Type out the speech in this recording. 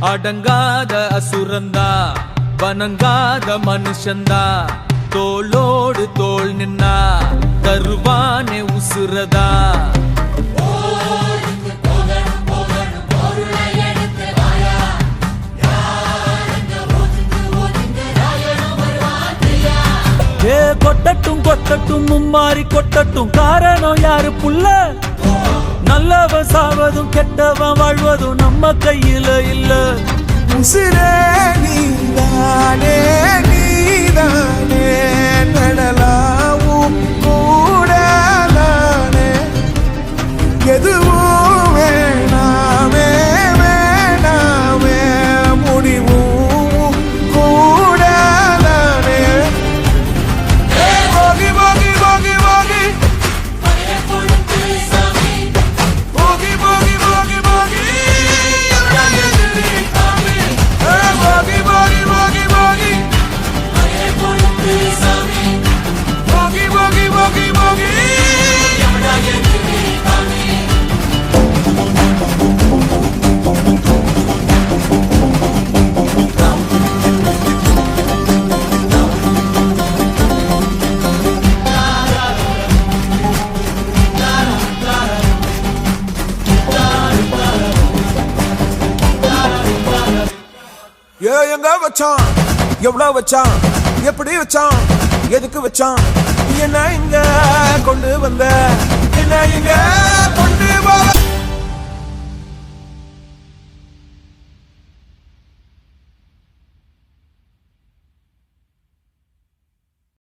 அடங்காத அசுரந்தா வணங்காத மனுஷந்தா தோளோடு தோள் நின்னா தருவானே உசுரதா ஏ கொட்டட்டும் கொட்டட்டும் மும்மாறி கொட்டட்டும் காரணம் யாரு புள்ள நல்லவன் சாவதும் கெட்டவன் வாழ்வதும் நம்ம கையில இல்ல உசிரே நீதானே நீதானே நடலாவும் கூடலானே எதுவும் வேணாமே வேணாமே முடிவும் கூடலானே போகி போகி போகி போகி போகி போகி போகி போகி எங்க வச்சான் எவ்வளவு வச்சான் எப்படி வச்சான் எதுக்கு வச்சான் என்ன இங்க கொண்டு வந்த என்ன இங்க